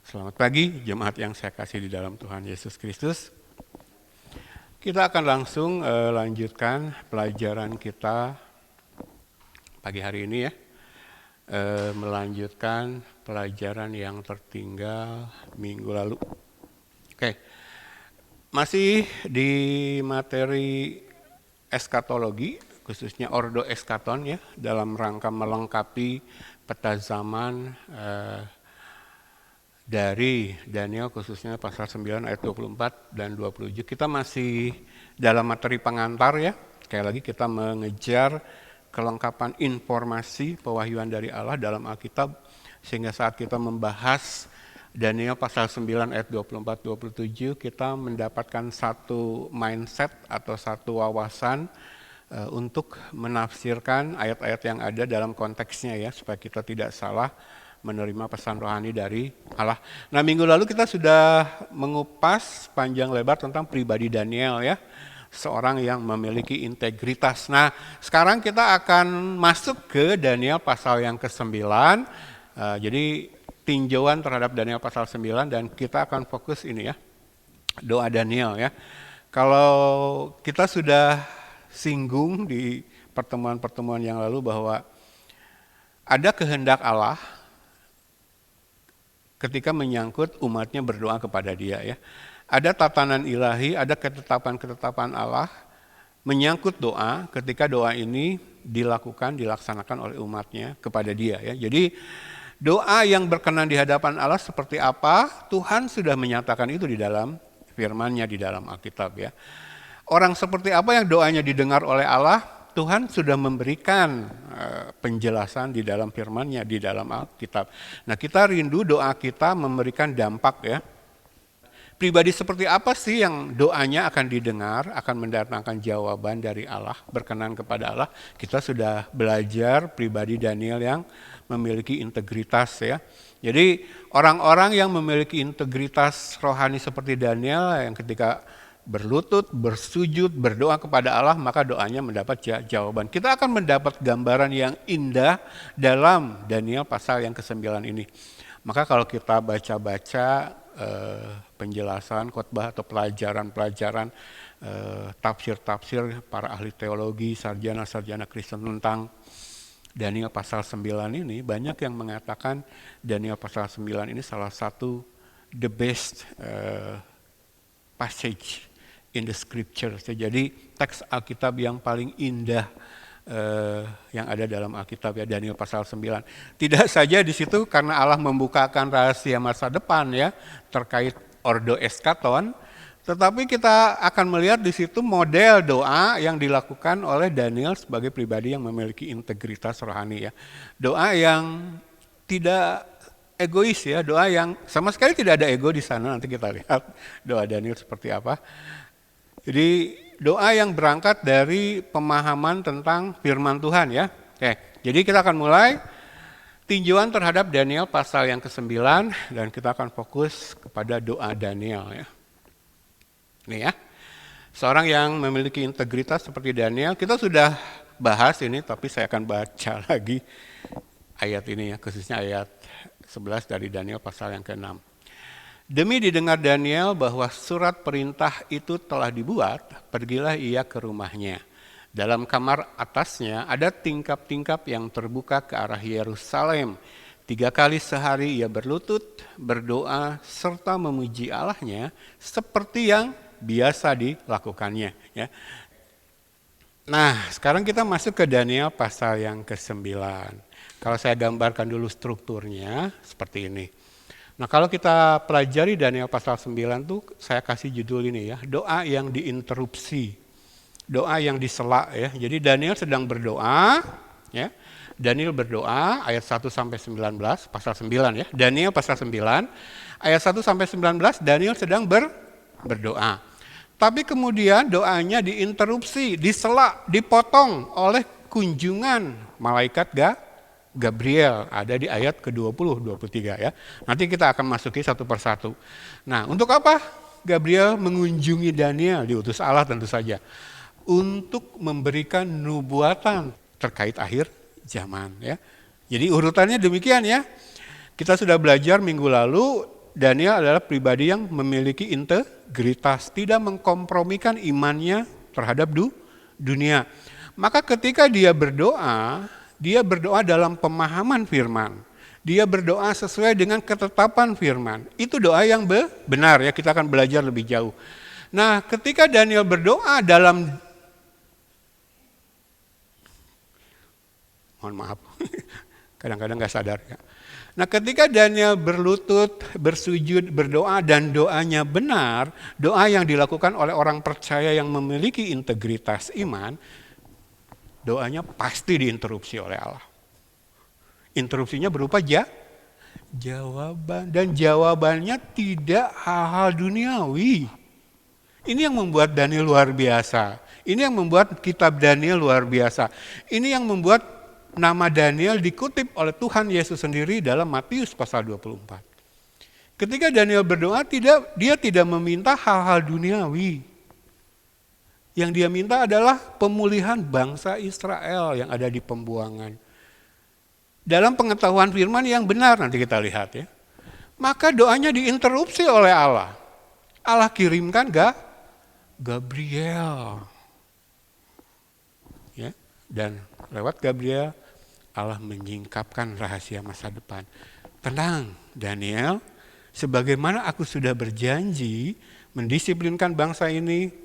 Selamat pagi, jemaat yang saya kasih di dalam Tuhan Yesus Kristus. Kita akan langsung lanjutkan pelajaran kita pagi hari ini ya. Melanjutkan pelajaran yang tertinggal minggu lalu. Oke, masih di materi eskatologi, khususnya ordo eskaton ya, dalam rangka melengkapi peta zaman dari Daniel khususnya pasal 9 ayat 24 dan 27. Kita masih dalam materi pengantar ya. Sekali lagi kita mengejar kelengkapan informasi pewahyuan dari Allah dalam Alkitab, sehingga saat kita membahas Daniel pasal 9 ayat 24-27 kita mendapatkan satu mindset atau satu wawasan untuk menafsirkan ayat-ayat yang ada dalam konteksnya ya, supaya kita tidak salah menerima pesan rohani dari Allah. Nah, minggu lalu kita sudah mengupas panjang lebar tentang pribadi Daniel ya, seorang yang memiliki integritas. Nah, sekarang kita akan masuk ke Daniel pasal yang ke-9. Jadi tinjauan terhadap Daniel pasal 9 dan kita akan fokus ini ya, doa Daniel ya. Kalau kita sudah singgung di pertemuan-pertemuan yang lalu bahwa ada kehendak Allah ketika menyangkut umatnya berdoa kepada dia ya. Ada tatanan ilahi, ada ketetapan-ketetapan Allah menyangkut doa ketika doa ini dilaksanakan oleh umatnya kepada dia ya. Jadi doa yang berkenan di hadapan Allah seperti apa, Tuhan sudah menyatakan itu di dalam firman-Nya di dalam Alkitab ya. Orang seperti apa yang doanya didengar oleh Allah, Tuhan sudah memberikan penjelasan di dalam firman-Nya di dalam Alkitab. Nah, kita rindu doa kita memberikan dampak ya. Pribadi seperti apa sih yang doanya akan didengar, akan mendatangkan jawaban dari Allah, berkenan kepada Allah. Kita sudah belajar pribadi Daniel yang memiliki integritas ya. Jadi orang-orang yang memiliki integritas rohani seperti Daniel yang ketika berlutut, bersujud, berdoa kepada Allah, maka doanya mendapat jawaban. Kita akan mendapat gambaran yang indah dalam Daniel pasal yang ke-9 ini. Maka kalau kita baca-baca penjelasan khotbah atau pelajaran-pelajaran tafsir-tafsir para ahli teologi, sarjana-sarjana Kristen tentang Daniel pasal 9 ini, banyak yang mengatakan Daniel pasal 9 ini salah satu the best passage in the scripture. Jadi teks Alkitab yang paling indah yang ada dalam Alkitab ya, Daniel pasal 9. Tidak saja di situ karena Allah membukakan rahasia masa depan ya terkait ordo eskaton, tetapi kita akan melihat di situ model doa yang dilakukan oleh Daniel sebagai pribadi yang memiliki integritas rohani ya. Doa yang tidak egois ya, doa yang sama sekali tidak ada ego di sana. Nanti kita lihat doa Daniel seperti apa. Jadi doa yang berangkat dari pemahaman tentang firman Tuhan ya. Oke, jadi kita akan mulai tinjauan terhadap Daniel pasal yang ke-9 dan kita akan fokus kepada doa Daniel ya. Ini ya, seorang yang memiliki integritas seperti Daniel, kita sudah bahas ini tapi saya akan baca lagi ayat ini ya, khususnya ayat 11 dari Daniel pasal yang ke-6. Demi didengar Daniel bahwa surat perintah itu telah dibuat, pergilah ia ke rumahnya. Dalam kamar atasnya ada tingkap-tingkap yang terbuka ke arah Yerusalem. 3 kali sehari ia berlutut, berdoa, serta memuji Allahnya seperti yang biasa dilakukannya. Ya. Nah, sekarang kita masuk ke Daniel pasal yang ke-9. Kalau saya gambarkan dulu strukturnya seperti ini. Nah, kalau kita pelajari Daniel pasal 9 tuh saya kasih judul ini ya, doa yang diinterupsi, doa yang disela ya. Jadi Daniel sedang berdoa ya. Daniel berdoa ayat 1 sampai 19 pasal 9 ya. Daniel pasal 9 ayat 1 sampai 19 Daniel sedang berdoa. Tapi kemudian doanya diinterupsi, disela, dipotong oleh kunjungan malaikat Gabriel, ada di ayat ke-20, 23 ya. Nanti kita akan masuki satu persatu. Nah, untuk apa Gabriel mengunjungi Daniel, diutus Allah tentu saja, untuk memberikan nubuatan terkait akhir zaman ya. Jadi urutannya demikian ya. Kita sudah belajar minggu lalu Daniel adalah pribadi yang memiliki integritas, tidak mengkompromikan imannya terhadap dunia. Maka ketika dia berdoa dalam pemahaman firman. Dia berdoa sesuai dengan ketetapan firman. Itu doa yang benar ya, kita akan belajar lebih jauh. Nah, ketika Daniel berdoa dalam, mohon maaf, kadang-kadang gak sadar ya. Nah, ketika Daniel berlutut, bersujud, berdoa dan doanya benar, doa yang dilakukan oleh orang percaya yang memiliki integritas iman, doanya pasti diinterupsi oleh Allah. Interupsinya berupa jawaban, dan jawabannya tidak hal-hal duniawi. Ini yang membuat Daniel luar biasa. Ini yang membuat kitab Daniel luar biasa. Ini yang membuat nama Daniel dikutip oleh Tuhan Yesus sendiri dalam Matius pasal 24. Ketika Daniel berdoa, dia tidak meminta hal-hal duniawi. Yang dia minta adalah pemulihan bangsa Israel yang ada di pembuangan. Dalam pengetahuan firman yang benar, nanti kita lihat ya. Maka doanya diinterupsi oleh Allah. Allah kirimkan Gabriel. Ya, dan lewat Gabriel Allah menyingkapkan rahasia masa depan. Tenang Daniel, sebagaimana aku sudah berjanji mendisiplinkan bangsa ini,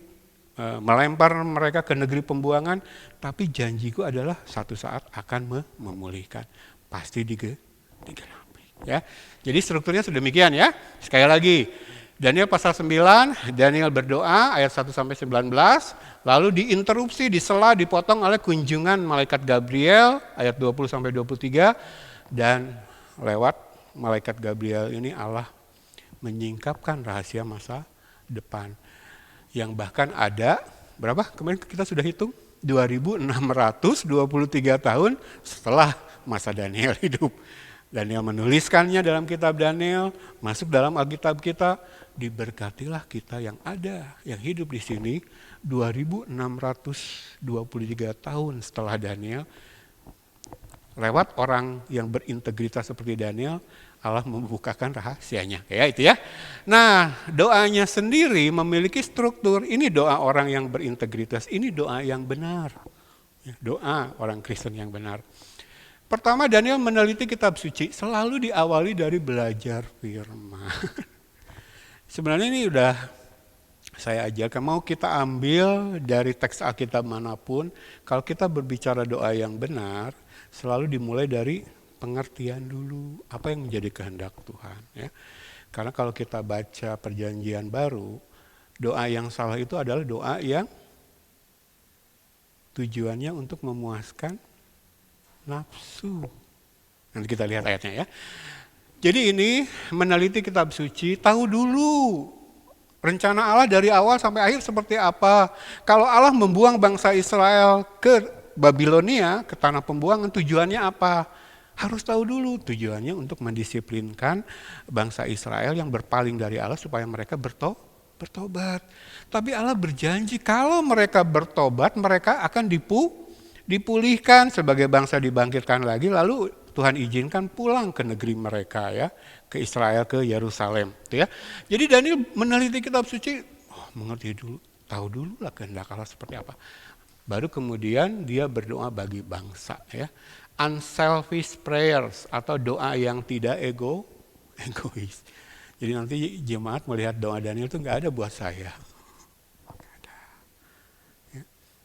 melempar mereka ke negeri pembuangan, tapi janjiku adalah satu saat akan memulihkan. Pasti digenapi. Ya. Jadi strukturnya sedemikian ya. Sekali lagi, Daniel pasal 9, Daniel berdoa ayat 1-19, lalu diinterupsi, disela, dipotong oleh kunjungan malaikat Gabriel ayat 20-23, dan lewat malaikat Gabriel ini Allah menyingkapkan rahasia masa depan. Yang bahkan ada, berapa? Kemarin kita sudah hitung, 2623 tahun setelah masa Daniel hidup. Daniel menuliskannya dalam kitab Daniel, masuk dalam Alkitab kita, diberkatilah kita yang ada, yang hidup di sini 2623 tahun setelah Daniel. Lewat orang yang berintegritas seperti Daniel, Allah membukakan rahasianya. Ya itu ya. Nah, doanya sendiri memiliki struktur. Ini doa orang yang berintegritas, ini doa yang benar. Doa orang Kristen yang benar. Pertama, Daniel meneliti kitab suci, selalu diawali dari belajar firman. Sebenarnya ini udah saya ajarkan, mau kita ambil dari teks Alkitab manapun, kalau kita berbicara doa yang benar, selalu dimulai dari pengertian dulu, apa yang menjadi kehendak Tuhan. Ya. Karena kalau kita baca perjanjian baru, doa yang salah itu adalah doa yang tujuannya untuk memuaskan nafsu. Nanti kita lihat ayatnya ya. Jadi ini meneliti kitab suci, tahu dulu rencana Allah dari awal sampai akhir seperti apa. Kalau Allah membuang bangsa Israel ke Babilonia, ke tanah pembuangan, tujuannya apa? Harus tahu dulu tujuannya untuk mendisiplinkan bangsa Israel yang berpaling dari Allah supaya mereka bertobat. Tapi Allah berjanji kalau mereka bertobat, mereka akan dipulihkan sebagai bangsa, dibangkitkan lagi, lalu Tuhan izinkan pulang ke negeri mereka ya, ke Israel, ke Yerusalem. Ya. Jadi Daniel meneliti kitab suci, mengerti dulu, tahu dulu lah kehendak Allah seperti apa. Baru kemudian dia berdoa bagi bangsa ya. Unselfish prayers atau doa yang tidak egois. Jadi nanti jemaat melihat doa Daniel itu nggak ada buat saya.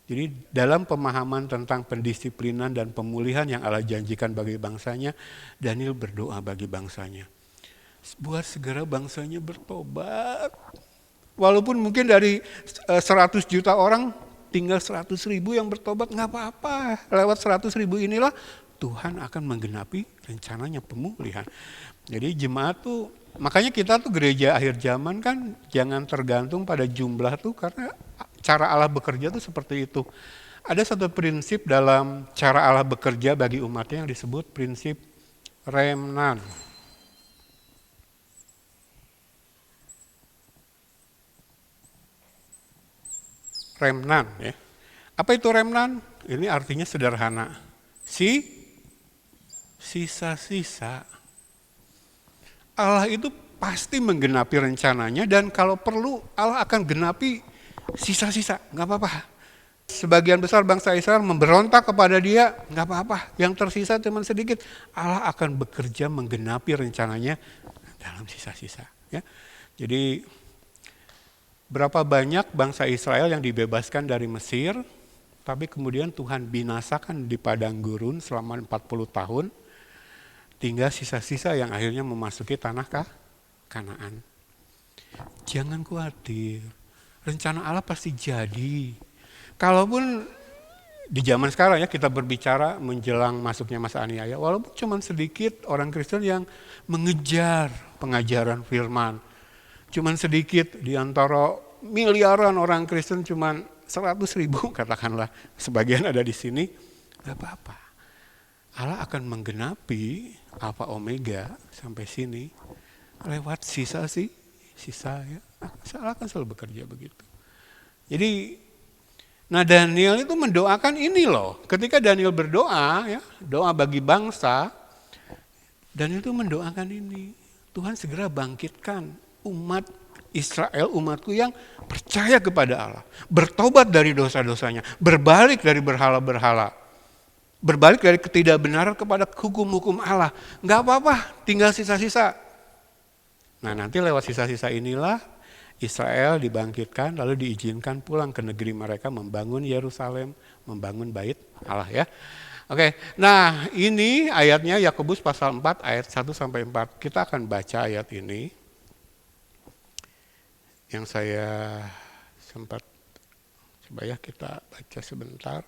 Jadi dalam pemahaman tentang pendisiplinan dan pemulihan yang Allah janjikan bagi bangsanya, Daniel berdoa bagi bangsanya. Buat segera bangsanya bertobat. Walaupun mungkin dari 100 juta orang, tinggal 100.000 yang bertobat, nggak apa-apa. Lewat 100.000 inilah Tuhan akan menggenapi rencananya pemulihan. Jadi jemaat tuh, makanya kita tuh gereja akhir zaman kan jangan tergantung pada jumlah tuh, karena cara Allah bekerja tuh seperti itu. Ada satu prinsip dalam cara Allah bekerja bagi umatnya yang disebut prinsip remnan. Remnan ya. Apa itu remnan? Ini artinya sederhana. Sisa-sisa. Allah itu pasti menggenapi rencananya, dan kalau perlu Allah akan genapi sisa-sisa, nggak apa-apa. Sebagian besar bangsa Israel memberontak kepada dia, nggak apa-apa. Yang tersisa cuma sedikit, Allah akan bekerja menggenapi rencananya dalam sisa-sisa. Ya. Jadi berapa banyak bangsa Israel yang dibebaskan dari Mesir, tapi kemudian Tuhan binasakan di padang gurun selama 40 tahun, tinggal sisa-sisa yang akhirnya memasuki tanah Kanaan. Jangan khawatir, rencana Allah pasti jadi. Kalaupun di zaman sekarang ya kita berbicara menjelang masuknya masa aniaya, walaupun cuma sedikit orang Kristen yang mengejar pengajaran firman, cuma sedikit di antara miliaran orang Kristen, cuma 100.000 katakanlah, sebagian ada di sini, gak apa-apa. Allah akan menggenapi Alfa Omega sampai sini lewat sisa ya. Allah akan selalu bekerja begitu. Jadi, nah Daniel itu mendoakan ini loh. Ketika Daniel berdoa, ya, doa bagi bangsa, Daniel itu mendoakan ini. Tuhan segera bangkitkan umat Israel, umatku yang percaya kepada Allah, bertobat dari dosa-dosanya, berbalik dari berhala-berhala, berbalik dari ketidakbenaran kepada hukum-hukum Allah. Nggak apa-apa, tinggal sisa-sisa. Nah nanti lewat sisa-sisa inilah Israel dibangkitkan, lalu diizinkan pulang ke negeri mereka, membangun Yerusalem, membangun bait Allah ya. Oke, nah ini ayatnya Yakobus pasal 4 ayat 1-4. Kita akan baca ayat ini yang saya sempat, coba ya kita baca sebentar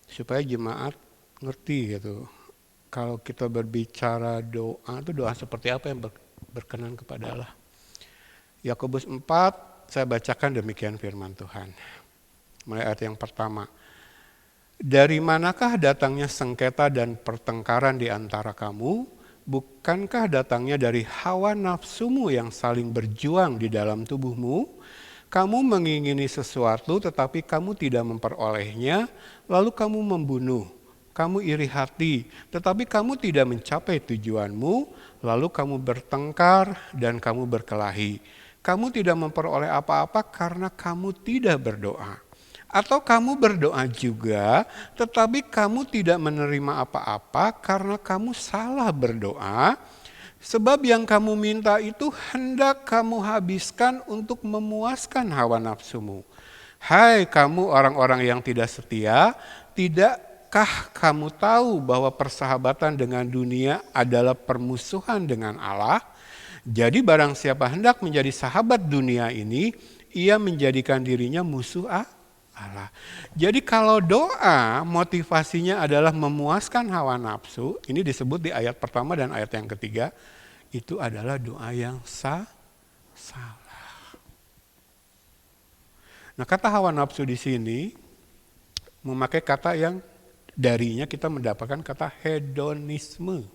supaya jemaat ngerti gitu. Kalau kita berbicara doa itu doa seperti apa yang berkenan kepada Allah. Yakobus 4, saya bacakan demikian firman Tuhan. Mulai ayat yang pertama. Dari manakah datangnya sengketa dan pertengkaran di antara kamu? Bukankah datangnya dari hawa nafsumu yang saling berjuang di dalam tubuhmu? Kamu mengingini sesuatu tetapi kamu tidak memperolehnya, lalu kamu membunuh. Kamu iri hati tetapi kamu tidak mencapai tujuanmu, lalu kamu bertengkar dan kamu berkelahi. Kamu tidak memperoleh apa-apa karena kamu tidak berdoa. Atau kamu berdoa juga, tetapi kamu tidak menerima apa-apa karena kamu salah berdoa, sebab yang kamu minta itu hendak kamu habiskan untuk memuaskan hawa nafsumu. Hai kamu orang-orang yang tidak setia, tidakkah kamu tahu bahwa persahabatan dengan dunia adalah permusuhan dengan Allah? Jadi barang siapa hendak menjadi sahabat dunia ini, ia menjadikan dirinya musuh Allah. Jadi kalau doa motivasinya adalah memuaskan hawa nafsu, ini disebut di ayat pertama dan ayat yang ketiga, itu adalah doa yang salah. Nah kata hawa nafsu di sini memakai kata yang darinya kita mendapatkan kata hedonisme.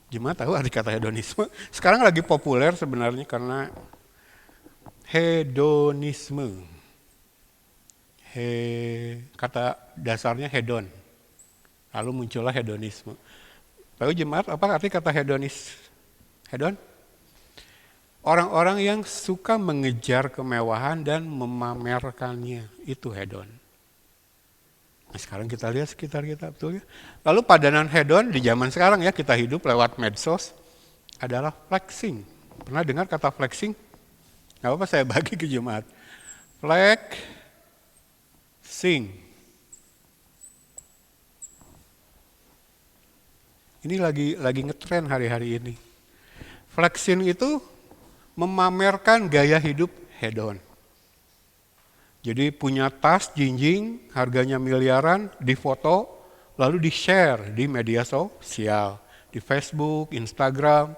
Jemaat tahu arti kata hedonisme? Sekarang lagi populer sebenarnya karena hedonisme. Kata dasarnya hedon, lalu muncullah hedonisme. Tahu jemaat apa arti kata hedon? Orang-orang yang suka mengejar kemewahan dan memamerkannya, itu hedon. Nah, sekarang kita lihat sekitar kita, betul ya. Lalu padanan hedon di zaman sekarang ya, kita hidup lewat medsos adalah flexing. Pernah dengar kata flexing? Gak apa-apa saya bagi ke jemaat. Flexing. Ini lagi ngetren hari-hari ini. Flexing itu memamerkan gaya hidup hedon. Jadi punya tas jinjing, harganya miliaran, difoto, lalu di-share di media sosial, di Facebook, Instagram,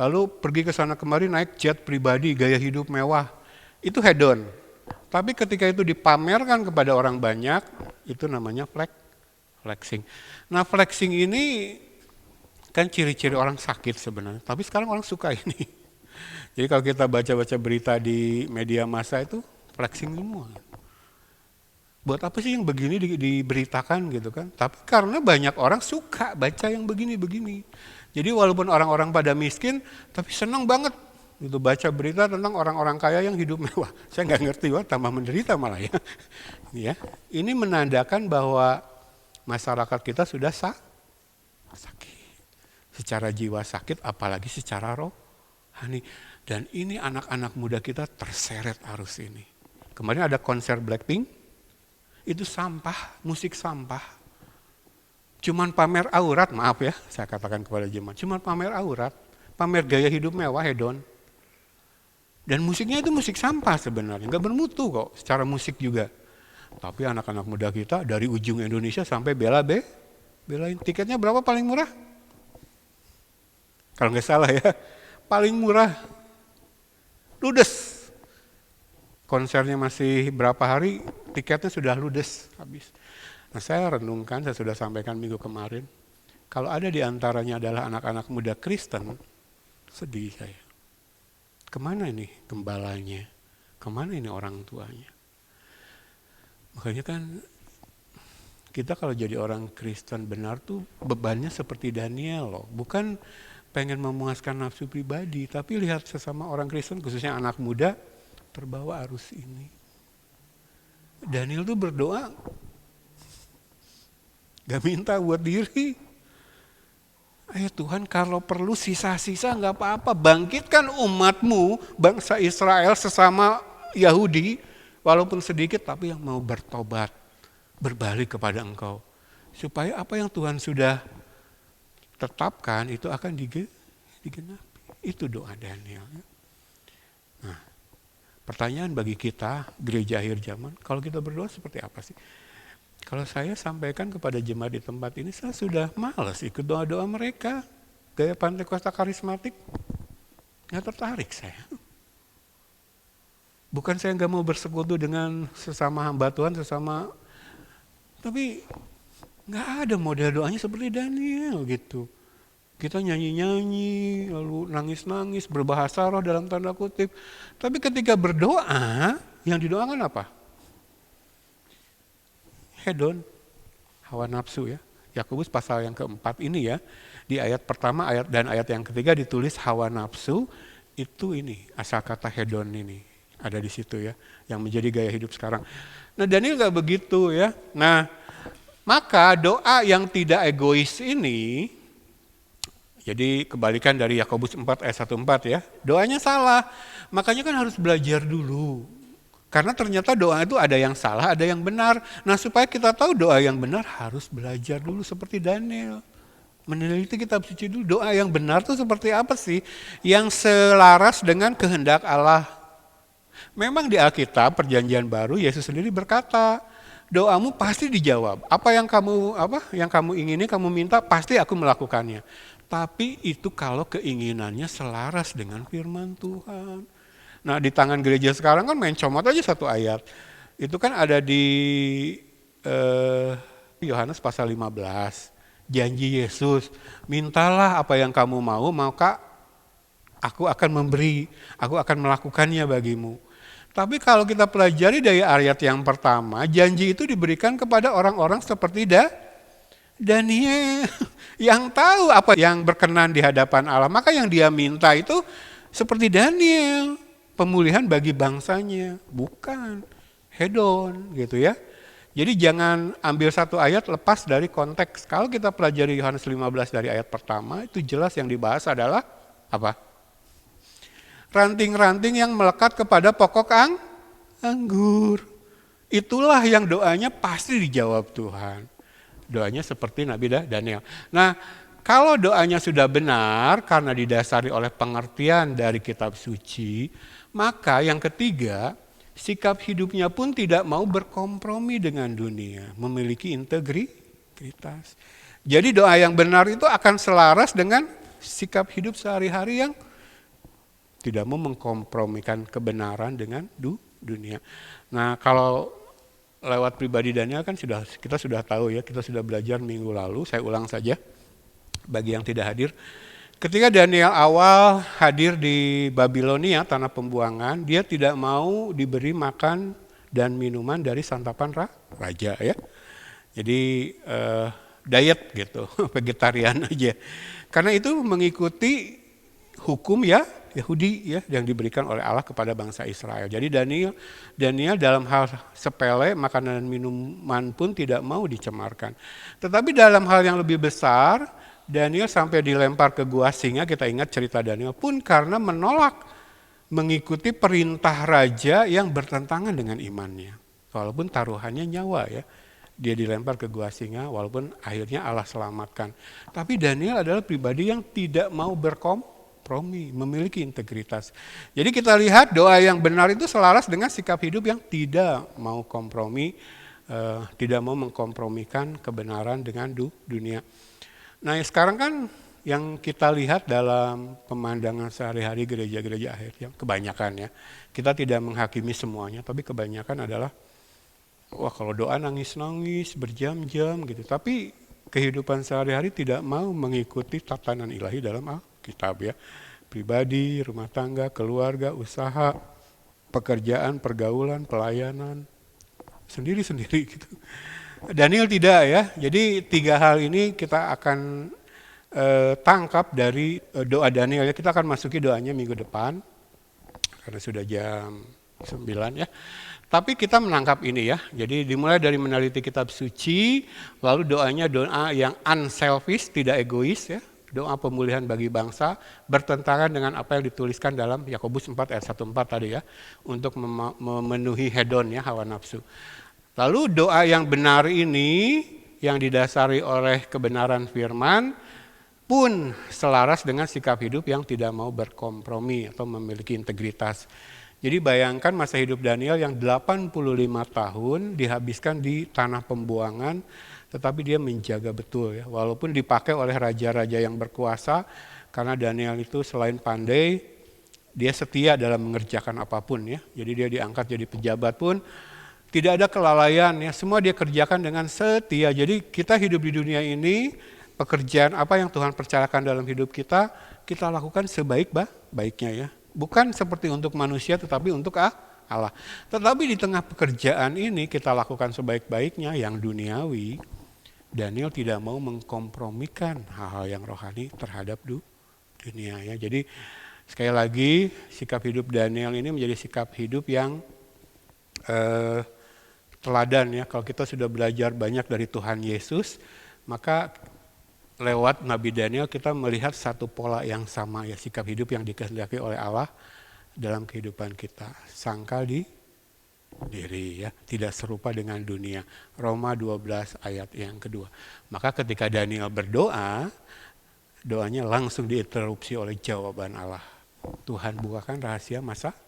lalu pergi ke sana kemari naik jet pribadi, gaya hidup mewah. Itu hedon. Tapi ketika itu dipamerkan kepada orang banyak, itu namanya flexing. Nah flexing ini kan ciri-ciri orang sakit sebenarnya, tapi sekarang orang suka ini. Jadi kalau kita baca-baca berita di media massa itu flexing semua. Buat apa sih yang begini diberitakan gitu kan? Tapi karena banyak orang suka baca yang begini-begini. Jadi walaupun orang-orang pada miskin, tapi senang banget itu baca berita tentang orang-orang kaya yang hidup mewah. Saya nggak ngerti, wah tambah menderita malah ya. Ya, ini menandakan bahwa masyarakat kita sudah sakit. Secara jiwa sakit, apalagi secara rohani. Dan ini anak-anak muda kita terseret arus ini. Kemarin ada konser Blackpink, itu sampah, musik sampah. Cuman pamer aurat, maaf ya, saya katakan kepada jemaat, cuman pamer aurat, pamer gaya hidup mewah, hedon. Dan musiknya itu musik sampah sebenarnya, nggak bermutu kok, secara musik juga. Tapi anak-anak muda kita dari ujung Indonesia sampai belain. Tiketnya berapa paling murah? Kalau nggak salah ya, paling murah, ludes. Konsernya masih berapa hari, tiketnya sudah ludes, habis. Nah, saya renungkan, saya sudah sampaikan minggu kemarin, kalau ada di antaranya adalah anak-anak muda Kristen, sedih saya. Kemana ini gembalanya? Kemana ini orang tuanya? Makanya kan kita kalau jadi orang Kristen benar tuh bebannya seperti Daniel loh. Bukan pengen memuaskan nafsu pribadi, tapi lihat sesama orang Kristen, khususnya anak muda, terbawa arus ini. Daniel tuh berdoa, gak minta buat diri. Ayo Tuhan, kalau perlu sisa-sisa gak apa-apa, bangkitkan umatmu, bangsa Israel sesama Yahudi, walaupun sedikit tapi yang mau bertobat, berbalik kepada Engkau. Supaya apa yang Tuhan sudah tetapkan itu akan digenapi. Itu doa Daniel. Nah, pertanyaan bagi kita, gereja akhir zaman, kalau kita berdoa seperti apa sih? Kalau saya sampaikan kepada jemaat di tempat ini, saya sudah malas ikut doa-doa mereka. Gaya Pantekosta karismatik, nggak tertarik saya. Bukan saya nggak mau bersekutu dengan sesama hamba Tuhan, tapi nggak ada model doanya seperti Daniel gitu. Kita nyanyi-nyanyi, lalu nangis-nangis, berbahasa roh dalam tanda kutip. Tapi ketika berdoa, yang didoakan apa? Hedon, hawa nafsu ya. Yakobus pasal yang keempat ini ya, di ayat pertama dan ayat yang ketiga ditulis hawa nafsu, itu ini, asal kata hedon ini, ada di situ ya, yang menjadi gaya hidup sekarang. Nah Daniel gak begitu ya. Nah, maka doa yang tidak egois ini, jadi kebalikan dari Yakobus 4 ayat 1-4 ya, doanya salah, makanya kan harus belajar dulu. Karena ternyata doa itu ada yang salah, ada yang benar. Nah supaya kita tahu doa yang benar harus belajar dulu seperti Daniel. Meneliti kitab suci dulu, doa yang benar itu seperti apa sih? Yang selaras dengan kehendak Allah. Memang di Alkitab perjanjian baru Yesus sendiri berkata, doamu pasti dijawab. Apa yang kamu ingini, kamu minta, pasti aku melakukannya. Tapi itu kalau keinginannya selaras dengan firman Tuhan. Nah di tangan gereja sekarang kan main comot aja satu ayat. Itu kan ada di Yohanes pasal 15. Janji Yesus, mintalah apa yang kamu mau, maka aku akan memberi, aku akan melakukannya bagimu. Tapi kalau kita pelajari dari ayat yang pertama, janji itu diberikan kepada orang-orang seperti Daniel yang tahu apa yang berkenan di hadapan Allah. Maka yang dia minta itu seperti Daniel. Pemulihan bagi bangsanya, bukan hedon gitu ya. Jadi jangan ambil satu ayat lepas dari konteks. Kalau kita pelajari Yohanes 15 dari ayat pertama, itu jelas yang dibahas adalah apa? Ranting-ranting yang melekat kepada pokok anggur. Itulah yang doanya pasti dijawab Tuhan. Doanya seperti Nabi Daniel. Nah, kalau doanya sudah benar karena didasari oleh pengertian dari kitab suci, maka yang ketiga, sikap hidupnya pun tidak mau berkompromi dengan dunia, memiliki integritas. Jadi doa yang benar itu akan selaras dengan sikap hidup sehari-hari yang tidak mau mengkompromikan kebenaran dengan dunia. Nah kalau lewat pribadi Daniel kan kita sudah tahu ya, kita sudah belajar minggu lalu, saya ulang saja bagi yang tidak hadir. Ketika Daniel awal hadir di Babilonia, tanah pembuangan, dia tidak mau diberi makan dan minuman dari santapan raja ya. Jadi diet gitu, vegetarian aja. Karena itu mengikuti hukum ya Yahudi ya yang diberikan oleh Allah kepada bangsa Israel. Jadi Daniel dalam hal sepele makanan dan minuman pun tidak mau dicemarkan. Tetapi dalam hal yang lebih besar, Daniel sampai dilempar ke gua singa, kita ingat cerita Daniel pun karena menolak mengikuti perintah raja yang bertentangan dengan imannya. Walaupun taruhannya nyawa ya. Dia dilempar ke gua singa walaupun akhirnya Allah selamatkan. Tapi Daniel adalah pribadi yang tidak mau berkompromi, memiliki integritas. Jadi kita lihat doa yang benar itu selaras dengan sikap hidup yang tidak mau kompromi, tidak mau mengkompromikan kebenaran dengan dunia. Nah sekarang kan yang kita lihat dalam pemandangan sehari-hari gereja-gereja akhir, yang kebanyakan ya, kita tidak menghakimi semuanya, tapi kebanyakan adalah wah kalau doa nangis-nangis berjam-jam gitu, tapi kehidupan sehari-hari tidak mau mengikuti tatanan ilahi dalam Alkitab ya. Pribadi, rumah tangga, keluarga, usaha, pekerjaan, pergaulan, pelayanan, sendiri-sendiri gitu. Daniel tidak ya, jadi 3 hal ini kita akan tangkap dari doa Daniel ya. Kita akan masuki doanya minggu depan, karena sudah jam 9 ya. Tapi kita menangkap ini ya, jadi dimulai dari meneliti kitab suci, lalu doanya doa yang unselfish, tidak egois ya, doa pemulihan bagi bangsa, bertentangan dengan apa yang dituliskan dalam Yakobus 4 ayat 1-4 tadi ya, untuk memenuhi hedon ya, hawa nafsu. Lalu doa yang benar ini, yang didasari oleh kebenaran firman, pun selaras dengan sikap hidup yang tidak mau berkompromi atau memiliki integritas. Jadi bayangkan masa hidup Daniel yang 85 tahun dihabiskan di tanah pembuangan, tetapi dia menjaga betul ya. Walaupun dipakai oleh raja-raja yang berkuasa, karena Daniel itu selain pandai, dia setia dalam mengerjakan apapun ya. Jadi dia diangkat jadi pejabat pun, tidak ada kelalaian ya. Semua dia kerjakan dengan setia. Jadi kita hidup di dunia ini, pekerjaan apa yang Tuhan percayakan dalam hidup kita lakukan sebaik-baiknya ya. Bukan seperti untuk manusia tetapi untuk Allah. Tetapi di tengah pekerjaan ini kita lakukan sebaik-baiknya yang duniawi. Daniel tidak mau mengkompromikan hal-hal yang rohani terhadap dunia ya. Jadi sekali lagi sikap hidup Daniel ini menjadi sikap hidup yang teladan ya. Kalau kita sudah belajar banyak dari Tuhan Yesus, maka lewat Nabi Daniel kita melihat satu pola yang sama ya, sikap hidup yang dikehendaki oleh Allah dalam kehidupan kita. Sangkal di diri ya, tidak serupa dengan dunia. Roma 12 ayat yang kedua. Maka ketika Daniel berdoa, doanya langsung diinterupsi oleh jawaban Allah. Tuhan bukakan rahasia masa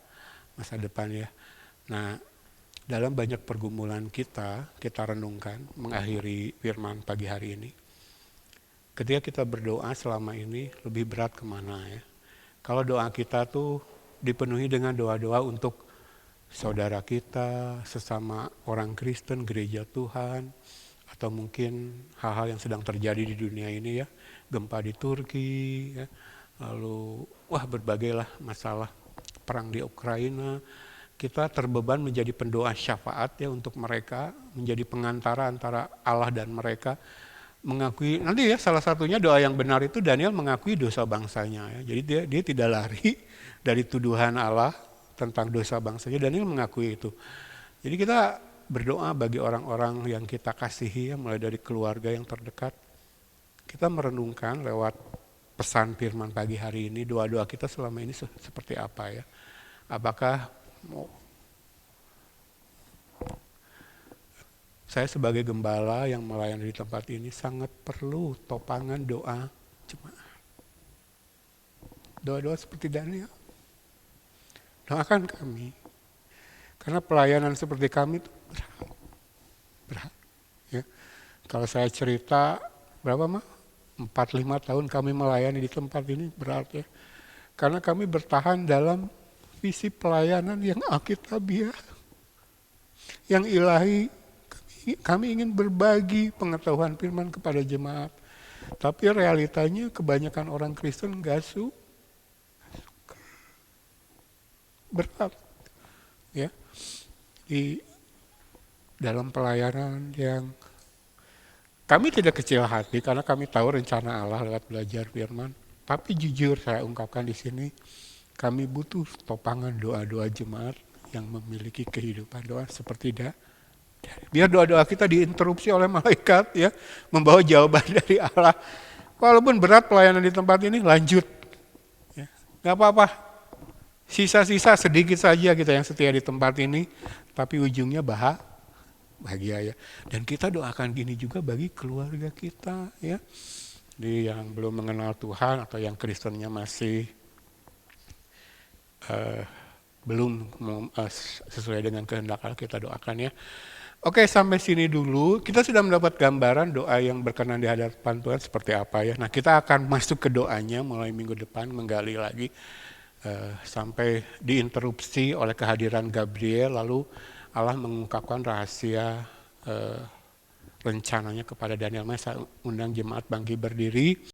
depan ya. Nah, dalam banyak pergumulan kita renungkan mengakhiri firman pagi hari ini. Ketika kita berdoa selama ini lebih berat kemana ya? Kalau doa kita tuh dipenuhi dengan doa-doa untuk saudara kita, sesama orang Kristen, gereja Tuhan, atau mungkin hal-hal yang sedang terjadi di dunia ini ya, gempa di Turki, ya, lalu berbagai lah masalah perang di Ukraina, kita terbeban menjadi pendoa syafaat ya untuk mereka, menjadi pengantara antara Allah dan mereka. Mengakui nanti ya salah satunya doa yang benar itu Daniel mengakui dosa bangsanya ya. Jadi dia tidak lari dari tuduhan Allah tentang dosa bangsanya. Daniel mengakui itu. Jadi kita berdoa bagi orang-orang yang kita kasihi ya, mulai dari keluarga yang terdekat. Kita merenungkan lewat pesan firman pagi hari ini, doa-doa kita selama ini seperti apa ya. Apakah saya sebagai gembala yang melayani di tempat ini sangat perlu topangan doa jemaat. Doa-doa seperti Daniel. Doakan kami. Karena pelayanan seperti kami itu berat. Ya. Kalau saya cerita berapa mah? 4-5 tahun kami melayani di tempat ini berat ya. Karena kami bertahan dalam visi pelayanan yang alkitabiah, yang ilahi. Kami ingin berbagi pengetahuan firman kepada jemaat. Tapi realitanya kebanyakan orang Kristen gak suka. Berat. Ya. Di dalam pelayanan yang Kami tidak kecil hati karena kami tahu rencana Allah lewat belajar firman. Tapi jujur saya ungkapkan di sini, kami butuh topangan doa-doa jemaat yang memiliki kehidupan doa seperti biar doa-doa kita diinterupsi oleh malaikat ya, membawa jawaban dari Allah. Walaupun berat pelayanan di tempat ini, lanjut. Ya. Gak apa-apa, sisa-sisa sedikit saja kita yang setia di tempat ini, tapi ujungnya bahagia ya. Dan kita doakan gini juga bagi keluarga kita ya, yang belum mengenal Tuhan atau yang Kristennya masih belum sesuai dengan kehendak Allah, kita doakan ya. Oke, sampai sini dulu. Kita sudah mendapat gambaran doa yang berkenan di hadapan Tuhan seperti apa ya. Nah, kita akan masuk ke doanya mulai minggu depan, menggali lagi sampai diinterupsi oleh kehadiran Gabriel, lalu Allah mengungkapkan rahasia rencananya kepada Daniel. Saya undang jemaat bangkit berdiri.